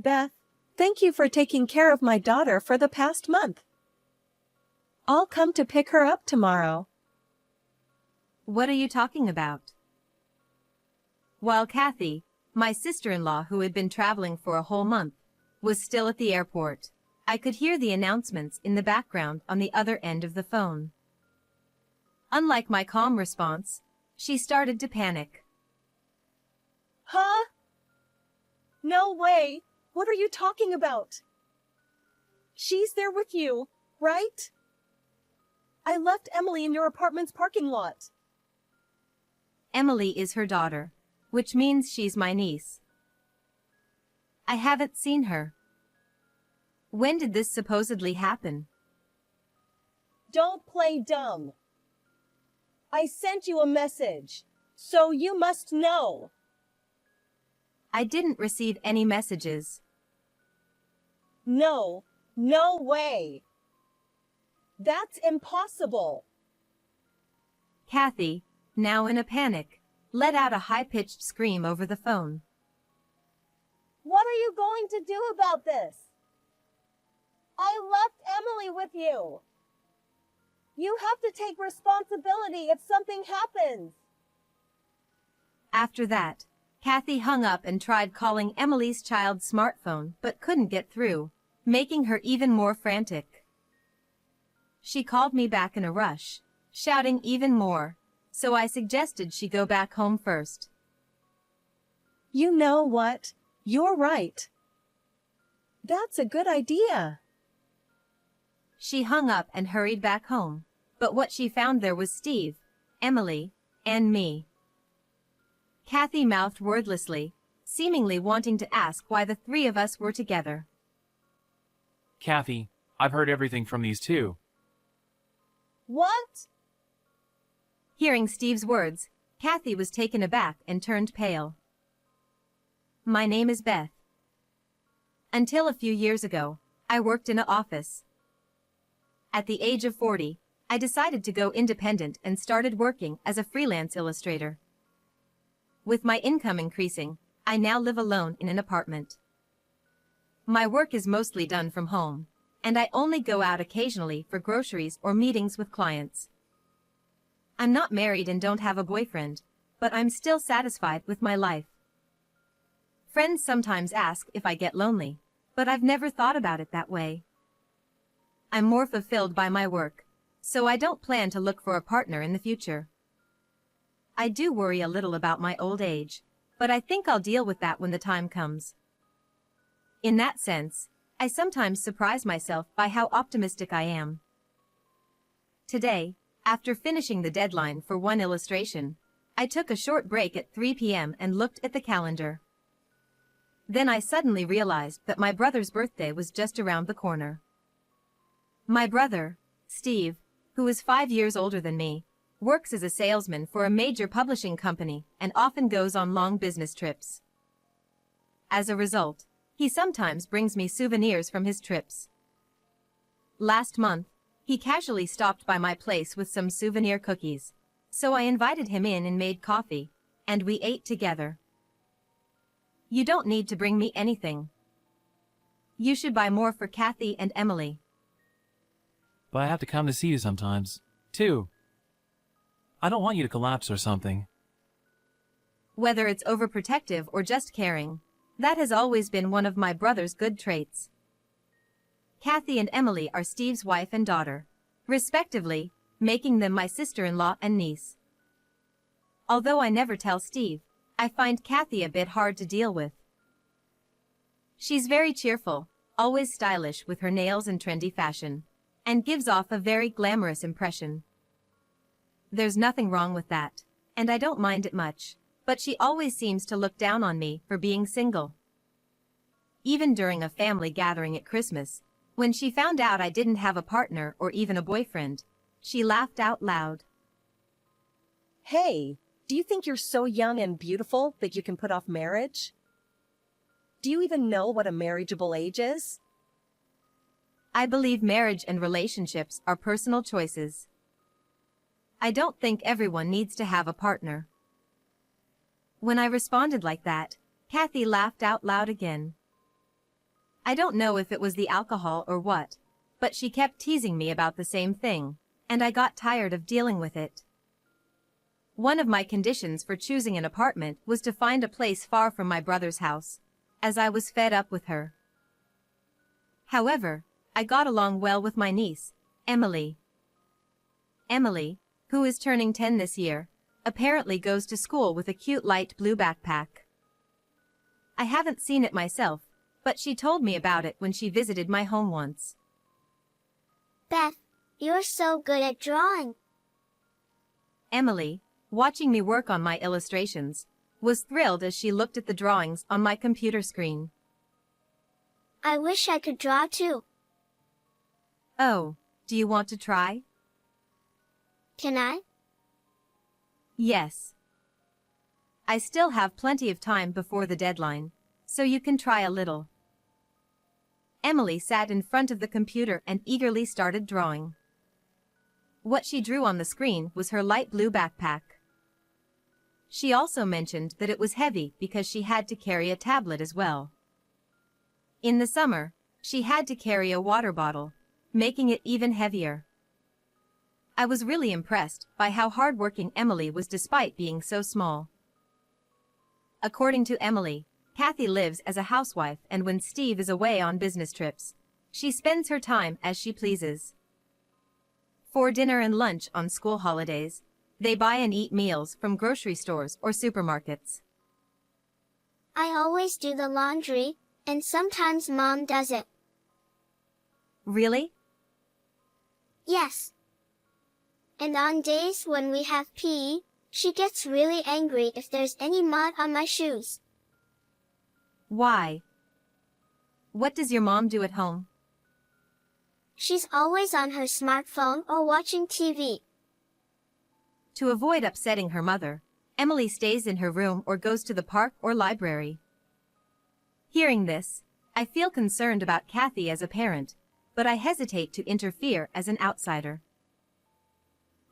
Beth. Thank you for taking care of my daughter for the past month. I'll come to pick her up tomorrow. What are you talking about? While Kathy, my sister-in-law who had been traveling for a whole month, was still at the airport, I could hear the announcements in the background on the other end of the phone. Unlike my calm response, she started to panic. Huh? No way! What are you talking about? She's there with you, right? I left Emily in your apartment's parking lot. Emily is her daughter, which means she's my niece. I haven't seen her. When did this supposedly happen? Don't play dumb. I sent you a message, so you must know. I didn't receive any messages. No, no way. That's impossible. Kathy, now in a panic, let out a high-pitched scream over the phone. What are you going to do about this? I left Emily with you. You have to take responsibility if something happens. After that, Kathy hung up and tried calling Emily's child's smartphone but couldn't get through, making her even more frantic. She called me back in a rush, shouting even more, so I suggested she go back home first. You know what? You're right. That's a good idea. She hung up and hurried back home, but what she found there was Steve, Emily, and me. Kathy mouthed wordlessly, seemingly wanting to ask why the three of us were together. Kathy, I've heard everything from these two. What? Hearing Steve's words, Kathy was taken aback and turned pale. My name is Beth. Until a few years ago, I worked in an office. At the age of 40, I decided to go independent and started working as a freelance illustrator. With my income increasing, I now live alone in an apartment. My work is mostly done from home, and I only go out occasionally for groceries or meetings with clients. I'm not married and don't have a boyfriend, but I'm still satisfied with my life. Friends sometimes ask if I get lonely, but I've never thought about it that way. I'm more fulfilled by my work, so I don't plan to look for a partner in the future. I do worry a little about my old age, but I think I'll deal with that when the time comes. In that sense, I sometimes surprise myself by how optimistic I am. Today, after finishing the deadline for one illustration, I took a short break at 3 p.m. and looked at the calendar. Then I suddenly realized that my brother's birthday was just around the corner. My brother, Steve, who is 5 years older than me, works as a salesman for a major publishing company and often goes on long business trips. As a result, he sometimes brings me souvenirs from his trips. Last month, he casually stopped by my place with some souvenir cookies, so I invited him in and made coffee, and we ate together. You don't need to bring me anything. You should buy more for Kathy and Emily. But I have to come to see you sometimes, too. I don't want you to collapse or something. Whether it's overprotective or just caring, that has always been one of my brother's good traits. Kathy and Emily are Steve's wife and daughter, respectively, making them my sister-in-law and niece. Although I never tell Steve, I find Kathy a bit hard to deal with. She's very cheerful, always stylish with her nails and trendy fashion, and gives off a very glamorous impression. There's nothing wrong with that, and I don't mind it much, but she always seems to look down on me for being single. Even during a family gathering at Christmas, when she found out I didn't have a partner or even a boyfriend, she laughed out loud. Hey, do you think you're so young and beautiful that you can put off marriage? Do you even know what a marriageable age is? I believe marriage and relationships are personal choices. I don't think everyone needs to have a partner. When I responded like that, Kathy laughed out loud again. I don't know if it was the alcohol or what, but she kept teasing me about the same thing, and I got tired of dealing with it. One of my conditions for choosing an apartment was to find a place far from my brother's house, as I was fed up with her. However, I got along well with my niece, Emily. Emily, who is turning 10 this year, apparently goes to school with a cute light blue backpack. I haven't seen it myself, but she told me about it when she visited my home once. Beth, you're so good at drawing. Emily, watching me work on my illustrations, was thrilled as she looked at the drawings on my computer screen. I wish I could draw too. Oh, do you want to try? Can I? Yes. I still have plenty of time before the deadline, so you can try a little. Emily sat in front of the computer and eagerly started drawing. What she drew on the screen was her light blue backpack. She also mentioned that it was heavy because she had to carry a tablet as well. In the summer, she had to carry a water bottle, making it even heavier. I was really impressed by how hardworking Emily was despite being so small. According to Emily, Kathy lives as a housewife, and when Steve is away on business trips, she spends her time as she pleases. For dinner and lunch on school holidays, they buy and eat meals from grocery stores or supermarkets. I always do the laundry, and sometimes Mom does it. Really? Yes. And on days when we have PE, she gets really angry if there's any mud on my shoes. Why? What does your mom do at home? She's always on her smartphone or watching TV. To avoid upsetting her mother, Emily stays in her room or goes to the park or library. Hearing this, I feel concerned about Kathy as a parent, but I hesitate to interfere as an outsider.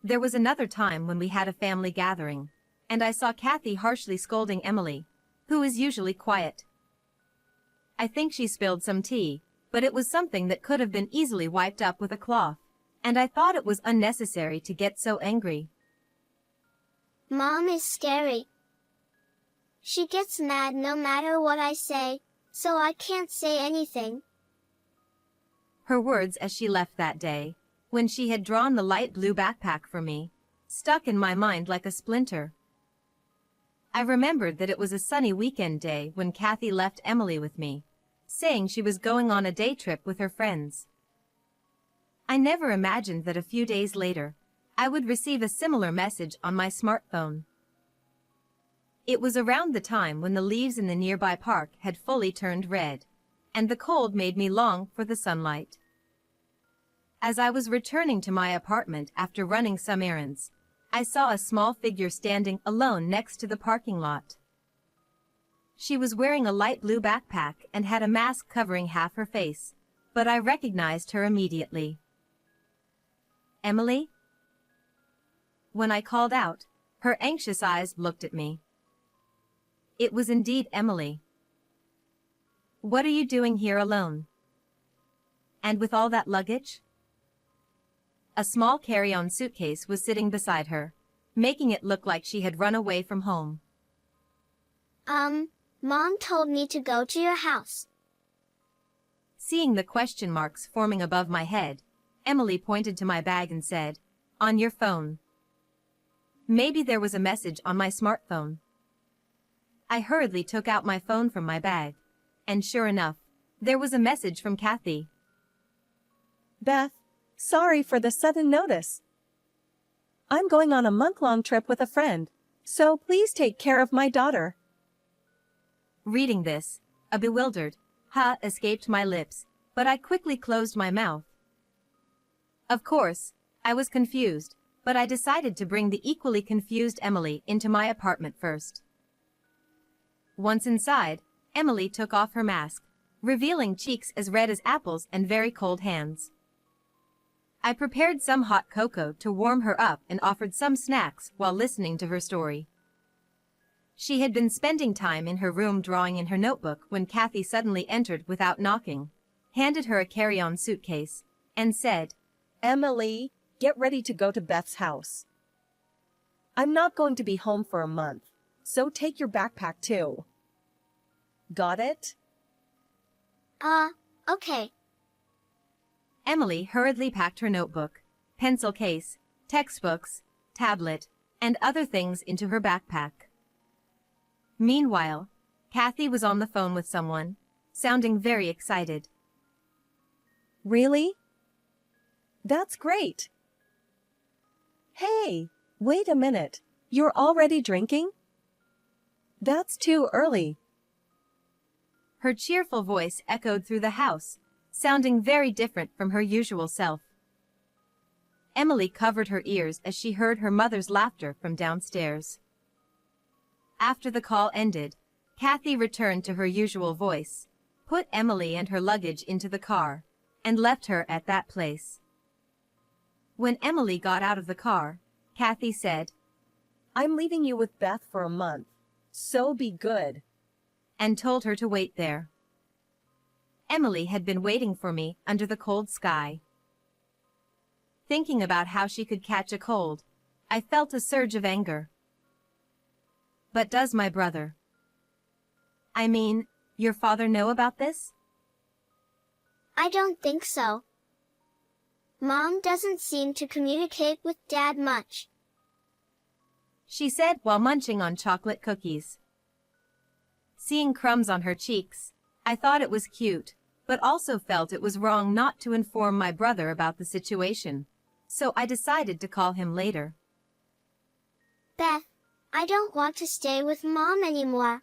There was another time when we had a family gathering, and I saw Kathy harshly scolding Emily, who is usually quiet. I think she spilled some tea, but it was something that could have been easily wiped up with a cloth, and I thought it was unnecessary to get so angry. Mom is scary. She gets mad no matter what I say, so I can't say anything. Her words as she left that day, when she had drawn the light blue backpack for me, stuck in my mind like a splinter. I remembered that it was a sunny weekend day when Kathy left Emily with me, saying she was going on a day trip with her friends. I never imagined that a few days later, I would receive a similar message on my smartphone. It was around the time when the leaves in the nearby park had fully turned red, and the cold made me long for the sunlight. As I was returning to my apartment after running some errands, I saw a small figure standing alone next to the parking lot. She was wearing a light blue backpack and had a mask covering half her face, but I recognized her immediately. Emily? When I called out, her anxious eyes looked at me. It was indeed Emily. What are you doing here alone? And with all that luggage? A small carry-on suitcase was sitting beside her, making it look like she had run away from home. Mom told me to go to your house. Seeing the question marks forming above my head, Emily pointed to my bag and said, "On your phone." Maybe there was a message on my smartphone. I hurriedly took out my phone from my bag, and sure enough, there was a message from Kathy. Beth, sorry for the sudden notice. I'm going on a month-long trip with a friend, so please take care of my daughter. Reading this, a bewildered "huh" escaped my lips, but I quickly closed my mouth. Of course, I was confused, but I decided to bring the equally confused Emily into my apartment first. Once inside, Emily took off her mask, revealing cheeks as red as apples and very cold hands. I prepared some hot cocoa to warm her up and offered some snacks while listening to her story. She had been spending time in her room drawing in her notebook when Kathy suddenly entered without knocking, handed her a carry-on suitcase, and said, Emily, get ready to go to Beth's house. I'm not going to be home for a month, so take your backpack too. Got it? Okay. Emily hurriedly packed her notebook, pencil case, textbooks, tablet, and other things into her backpack. Meanwhile, Kathy was on the phone with someone, sounding very excited. Really? That's great. Hey, wait a minute. You're already drinking? That's too early. Her cheerful voice echoed through the house, sounding very different from her usual self. Emily covered her ears as she heard her mother's laughter from downstairs. After the call ended, Kathy returned to her usual voice, put Emily and her luggage into the car, and left her at that place. When Emily got out of the car, Kathy said, I'm leaving you with Beth for a month, so be good. And told her to wait there. Emily had been waiting for me under the cold sky. Thinking about how she could catch a cold, I felt a surge of anger. But does my brother, I mean, your father, know about this? I don't think so. Mom doesn't seem to communicate with Dad much, she said while munching on chocolate cookies. Seeing crumbs on her cheeks, I thought it was cute, but also felt it was wrong not to inform my brother about the situation, so I decided to call him later. Beth, I don't want to stay with Mom anymore,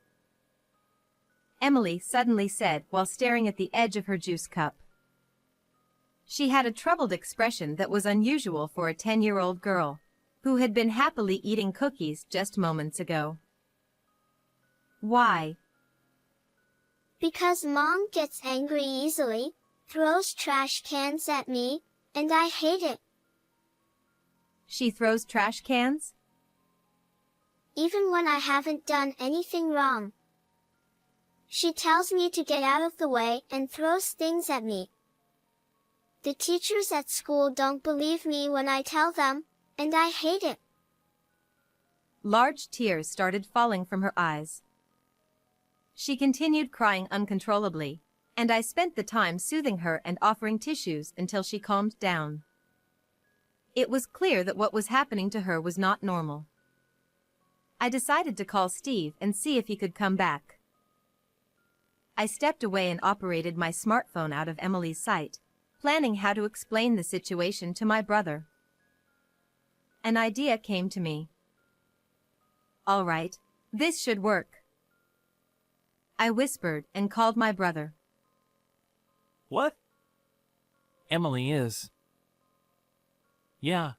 Emily suddenly said while staring at the edge of her juice cup. She had a troubled expression that was unusual for a 10-year-old girl, who had been happily eating cookies just moments ago. Why? because Mom gets angry easily, throws trash cans at me, and I hate it. She throws trash cans? Even when I haven't done anything wrong. She tells me to get out of the way and throws things at me. The teachers at school don't believe me when I tell them, and I hate it. Large tears started falling from her eyes. She continued crying uncontrollably, and I spent the time soothing her and offering tissues until she calmed down. It was clear that what was happening to her was not normal. I decided to call Steve and see if he could come back. I stepped away and operated my smartphone out of Emily's sight, planning how to explain the situation to my brother. An idea came to me. All right, this should work. I whispered and called my brother. What? Emily is. Yeah.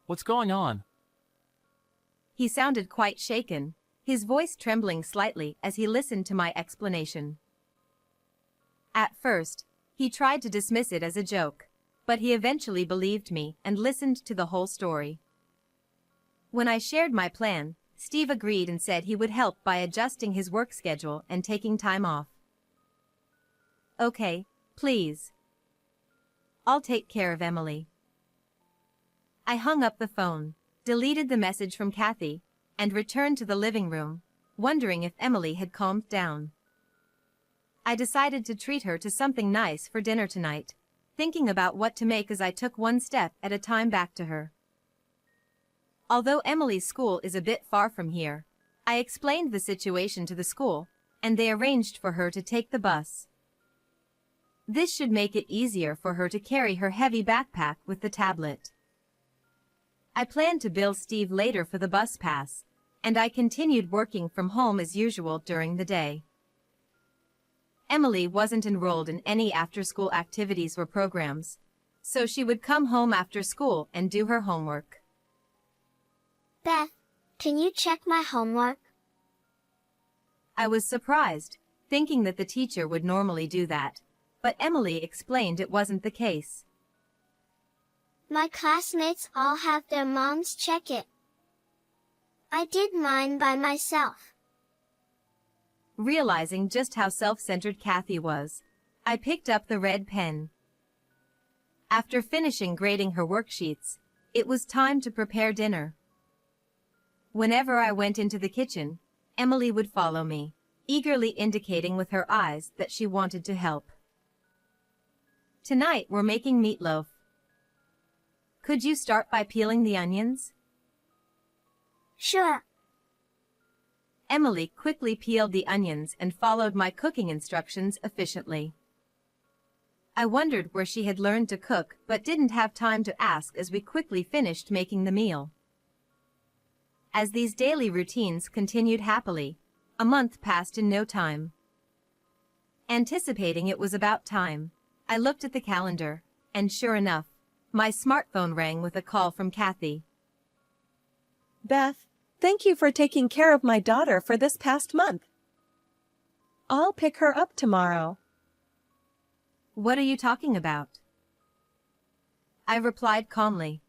What's going on? He sounded quite shaken, his voice trembling slightly as he listened to my explanation. At first, he tried to dismiss it as a joke, but he eventually believed me and listened to the whole story. When I shared my plan, Steve agreed and said he would help by adjusting his work schedule and taking time off. Okay, please. I'll take care of Emily. I hung up the phone, deleted the message from Kathy, and returned to the living room, wondering if Emily had calmed down. I decided to treat her to something nice for dinner tonight, thinking about what to make as I took one step at a time back to her. Although Emily's school is a bit far from here, I explained the situation to the school, and they arranged for her to take the bus. This should make it easier for her to carry her heavy backpack with the tablet. I planned to bill Steve later for the bus pass, and I continued working from home as usual during the day. Emily wasn't enrolled in any after-school activities or programs, so she would come home after school and do her homework. Beth, can you check my homework? I was surprised, thinking that the teacher would normally do that, but Emily explained it wasn't the case. My classmates all have their moms check it. I did mine by myself. Realizing just how self-centered Kathy was, I picked up the red pen. After finishing grading her worksheets, it was time to prepare dinner. Whenever I went into the kitchen, Emily would follow me, eagerly indicating with her eyes that she wanted to help. Tonight we're making meatloaf. Could you start by peeling the onions? Sure. Emily quickly peeled the onions and followed my cooking instructions efficiently. I wondered where she had learned to cook but didn't have time to ask as we quickly finished making the meal. As these daily routines continued happily, a month passed in no time. Anticipating it was about time, I looked at the calendar, and sure enough, my smartphone rang with a call from Kathy. Beth, thank you for taking care of my daughter for this past month. I'll pick her up tomorrow. What are you talking about? I replied calmly.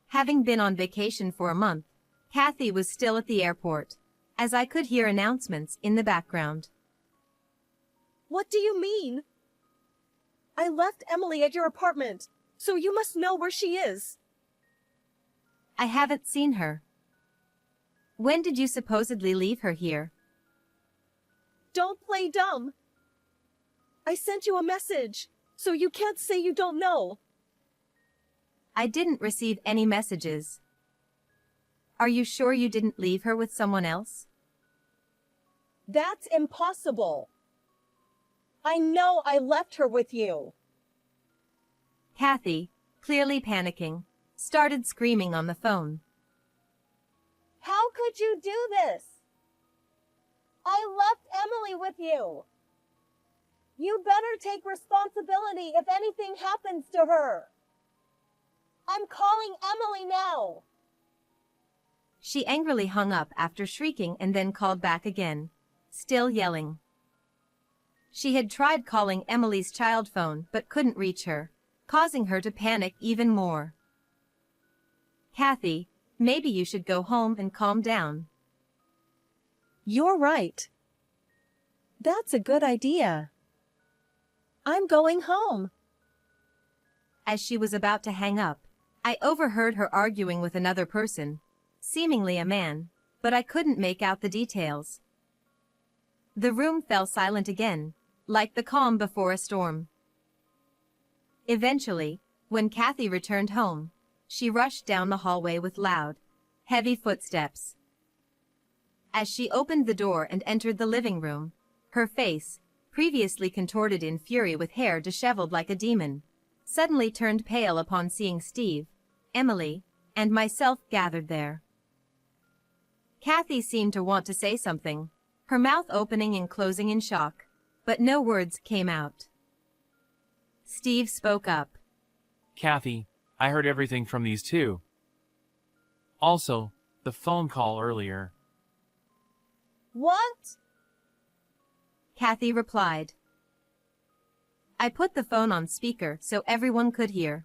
Having been on vacation for a month, Kathy was still at the airport, as I could hear announcements in the background. What do you mean? I left Emily at your apartment, so you must know where she is. I haven't seen her. When did you supposedly leave her here? Don't play dumb. I sent you a message, so you can't say you don't know. I didn't receive any messages. Are you sure you didn't leave her with someone else? That's impossible. I know I left her with you. Kathy, clearly panicking, started screaming on the phone. How could you do this? I left Emily with you. You better take responsibility if anything happens to her. I'm calling Emily now. She angrily hung up after shrieking and then called back again, still yelling. She had tried calling Emily's child phone but couldn't reach her, causing her to panic even more. Kathy, maybe you should go home and calm down. You're right. That's a good idea. I'm going home. As she was about to hang up, I overheard her arguing with another person, seemingly a man, but I couldn't make out the details. The room fell silent again, like the calm before a storm. Eventually, when Kathy returned home, she rushed down the hallway with loud, heavy footsteps. As she opened the door and entered the living room, her face, previously contorted in fury with hair disheveled like a demon, suddenly turned pale upon seeing Steve, Emily, and myself gathered there. Kathy seemed to want to say something, her mouth opening and closing in shock, but no words came out. Steve spoke up. Kathy, I heard everything from these two. Also, the phone call earlier. What? Kathy replied. I put the phone on speaker so everyone could hear.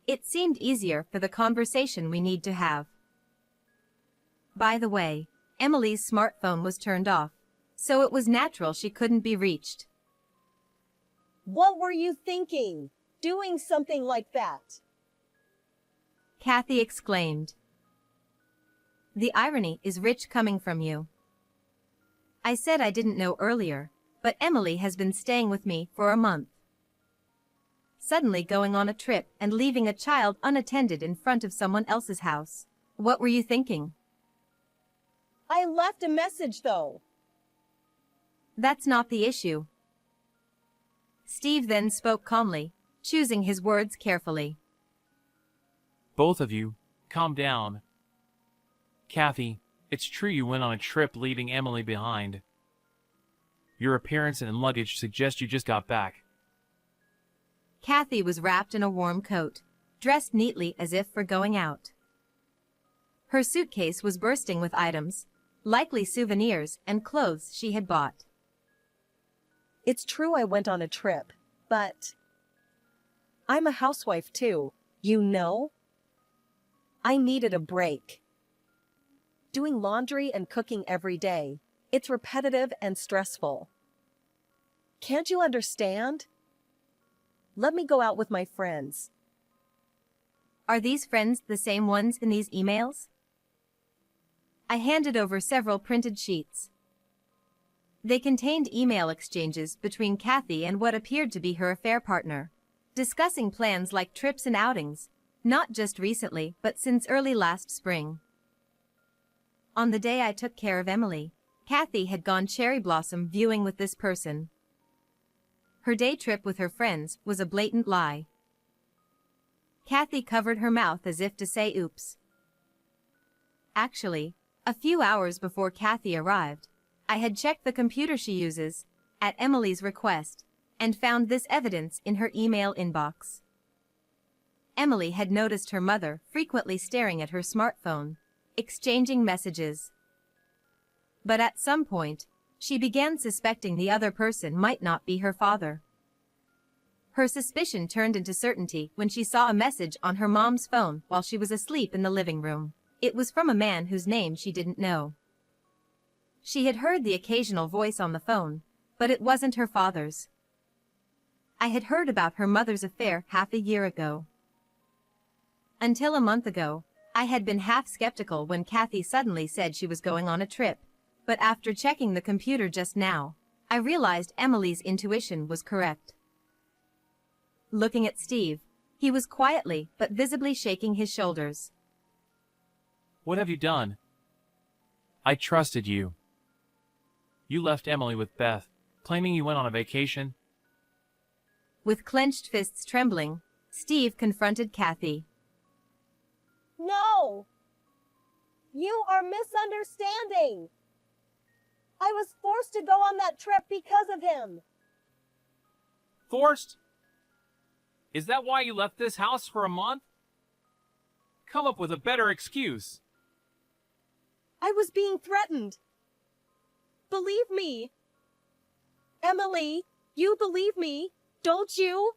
It seemed easier for the conversation we need to have. By the way, Emily's smartphone was turned off, so it was natural she couldn't be reached. What were you thinking, doing something like that? Kathy exclaimed. The irony is rich coming from you. I said I didn't know earlier, but Emily has been staying with me for a month. Suddenly going on a trip and leaving a child unattended in front of someone else's house. What were you thinking? I left a message though. That's not the issue. Steve then spoke calmly, choosing his words carefully. Both of you, calm down. Kathy, it's true you went on a trip leaving Emily behind. Your appearance and luggage suggest you just got back. Kathy was wrapped in a warm coat, dressed neatly as if for going out. Her suitcase was bursting with items, likely souvenirs and clothes she had bought. It's true I went on a trip, but I'm a housewife too, you know? I needed a break. doing laundry and cooking every day. It's repetitive and stressful. Can't you understand? Let me go out with my friends. Are these friends the same ones in these emails? I handed over several printed sheets. They contained email exchanges between Kathy and what appeared to be her affair partner, discussing plans like trips and outings, not just recently but since early last spring. On the day I took care of Emily, Kathy had gone cherry blossom viewing with this person. Her day trip with her friends was a blatant lie. Kathy covered her mouth as if to say oops. Actually, a few hours before Kathy arrived, I had checked the computer she uses, at Emily's request, and found this evidence in her email inbox. Emily had noticed her mother frequently staring at her smartphone, exchanging messages. But at some point, she began suspecting the other person might not be her father. Her suspicion turned into certainty when she saw a message on her mom's phone while she was asleep in the living room. It was from a man whose name she didn't know. She had heard the occasional voice on the phone, but it wasn't her father's. I had heard about her mother's affair half a year ago. Until a month ago, I had been half skeptical when Kathy suddenly said she was going on a trip, but after checking the computer just now, I realized Emily's intuition was correct. Looking at Steve, he was quietly but visibly shaking his shoulders. What have you done? I trusted you. You left Emily with Beth, claiming you went on a vacation. With clenched fists trembling, Steve confronted Kathy. No! You are misunderstanding. I was forced to go on that trip because of him. Forced? Is that why you left this house for a month? Come up with a better excuse. I was being threatened. Believe me. Emily, you believe me, don't you?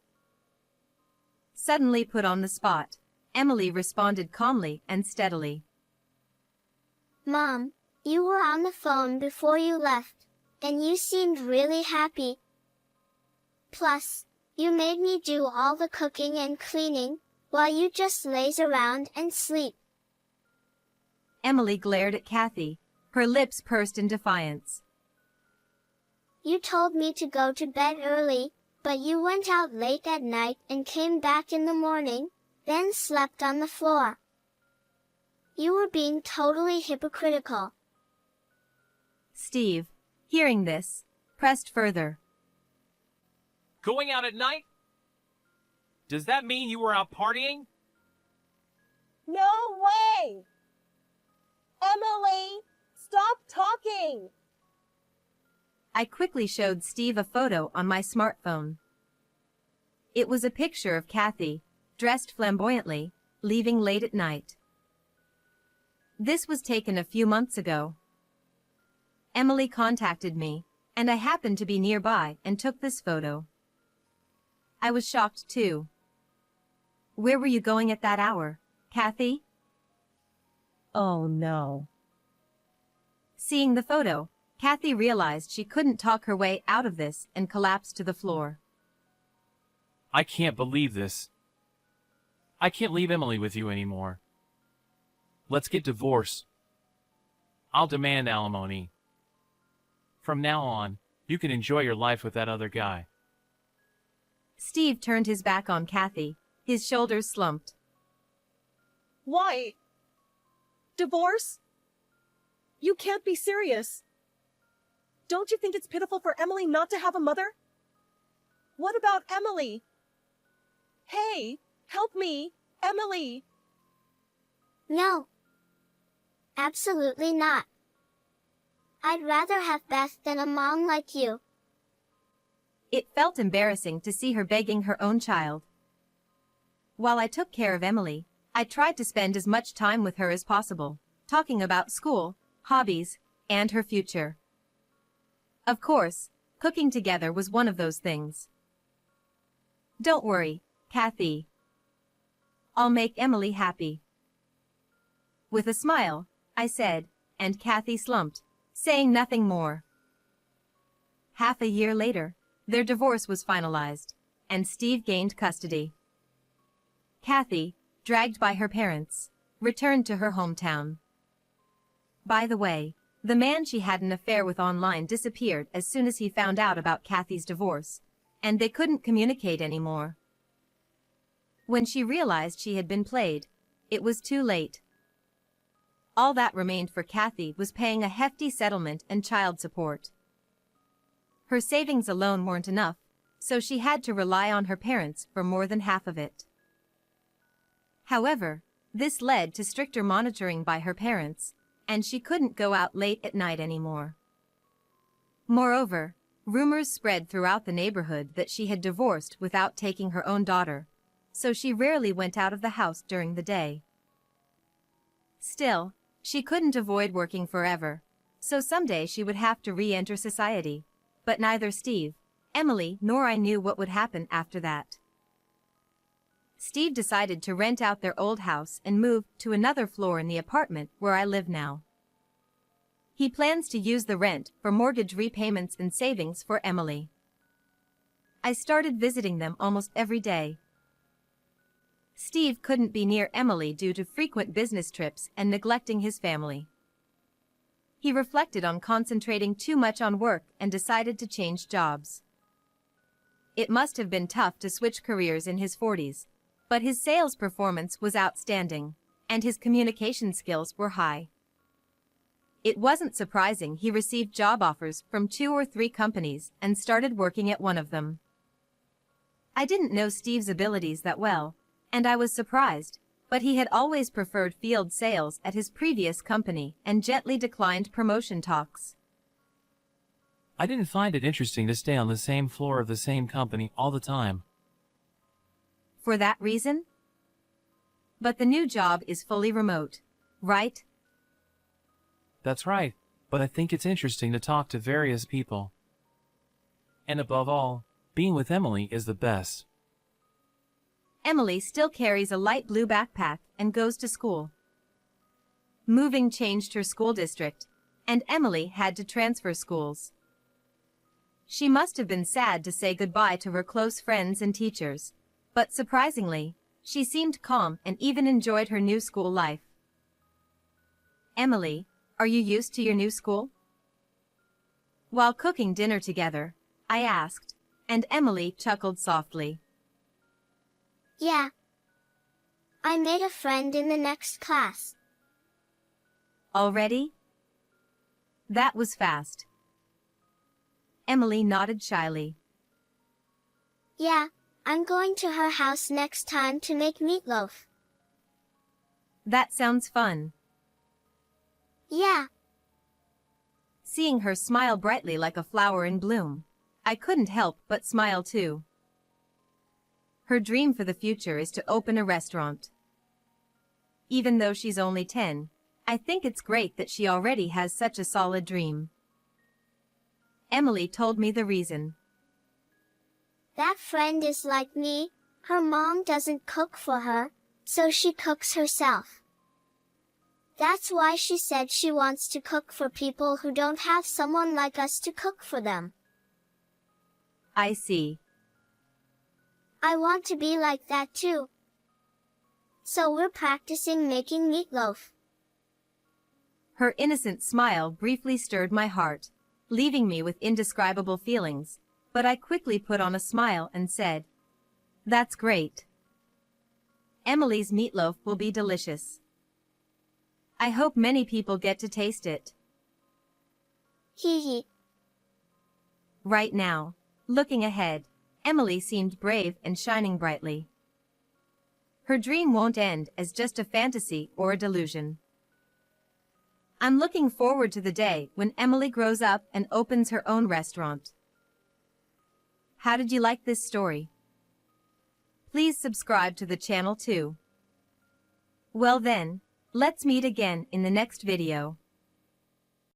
Suddenly put on the spot, Emily responded calmly and steadily. Mom, you were on the phone before you left, and you seemed really happy. Plus, you made me do all the cooking and cleaning, while you just laze around and sleep. Emily glared at Kathy, her lips pursed in defiance. You told me to go to bed early, but you went out late at night and came back in the morning, then slept on the floor. You were being totally hypocritical. Steve, hearing this, pressed further. Going out at night? Does that mean you were out partying? No way! Emily, stop talking! I quickly showed Steve a photo on my smartphone. It was a picture of Kathy, dressed flamboyantly, leaving late at night. This was taken a few months ago. Emily contacted me, and I happened to be nearby and took this photo. I was shocked too. Where were you going at that hour, Kathy? Oh no. Seeing the photo, Kathy realized she couldn't talk her way out of this and collapsed to the floor. I can't believe this. I can't leave Emily with you anymore. Let's get divorced. I'll demand alimony. From now on, you can enjoy your life with that other guy. Steve turned his back on Kathy, his shoulders slumped. Why? Divorce? You can't be serious. Don't you think it's pitiful for Emily not to have a mother? What about Emily? Hey, help me, Emily. No. Absolutely not. I'd rather have Beth than a mom like you. It felt embarrassing to see her begging her own child. While I took care of Emily, I tried to spend as much time with her as possible, talking about school, hobbies, and her future. Of course, cooking together was one of those things. Don't worry, Kathy. I'll make Emily happy. With a smile, I said, and Kathy slumped, saying nothing more. Half a year later, their divorce was finalized, and Steve gained custody. Kathy, dragged by her parents, returned to her hometown. By the way, the man she had an affair with online disappeared as soon as he found out about Kathy's divorce, and they couldn't communicate anymore. When she realized she had been played, it was too late. All that remained for Kathy was paying a hefty settlement and child support. Her savings alone weren't enough, so she had to rely on her parents for more than half of it. However, this led to stricter monitoring by her parents, and she couldn't go out late at night anymore. Moreover, rumors spread throughout the neighborhood that she had divorced without taking her own daughter, so she rarely went out of the house during the day. Still, she couldn't avoid working forever, so someday she would have to re-enter society, but neither Steve, Emily, nor I knew what would happen after that. Steve decided to rent out their old house and move to another floor in the apartment where I live now. He plans to use the rent for mortgage repayments and savings for Emily. I started visiting them almost every day. Steve couldn't be near Emily due to frequent business trips and neglecting his family. He reflected on concentrating too much on work and decided to change jobs. It must have been tough to switch careers in his 40s, but his sales performance was outstanding, and his communication skills were high. It wasn't surprising he received job offers from 2 or 3 companies and started working at one of them. I didn't know Steve's abilities that well, and I was surprised, but he had always preferred field sales at his previous company and gently declined promotion talks. I didn't find it interesting to stay on the same floor of the same company all the time. For that reason? But the new job is fully remote, right? That's right, but I think it's interesting to talk to various people. And above all, being with Emily is the best. Emily still carries a light blue backpack and goes to school. Moving changed her school district, and Emily had to transfer schools. She must have been sad to say goodbye to her close friends and teachers, but surprisingly, she seemed calm and even enjoyed her new school life. Emily, are you used to your new school? While cooking dinner together, I asked, and Emily chuckled softly. Yeah. I made a friend in the next class. Already? That was fast. Emily nodded shyly. Yeah, I'm going to her house next time to make meatloaf. That sounds fun. Yeah. Seeing her smile brightly like a flower in bloom, I couldn't help but smile too. Her dream for the future is to open a restaurant. Even though she's only 10, I think it's great that she already has such a solid dream. Emily told me the reason. That friend is like me. Her mom doesn't cook for her, so she cooks herself. That's why she said she wants to cook for people who don't have someone like us to cook for them. I see. I want to be like that too. So we're practicing making meatloaf. Her innocent smile briefly stirred my heart, leaving me with indescribable feelings, but I quickly put on a smile and said, "That's great. Emily's meatloaf will be delicious. I hope many people get to taste it." Hee hee. Right now, looking ahead, Emily seemed brave and shining brightly. Her dream won't end as just a fantasy or a delusion. I'm looking forward to the day when Emily grows up and opens her own restaurant. How did you like this story? Please subscribe to the channel too. Well then, let's meet again in the next video.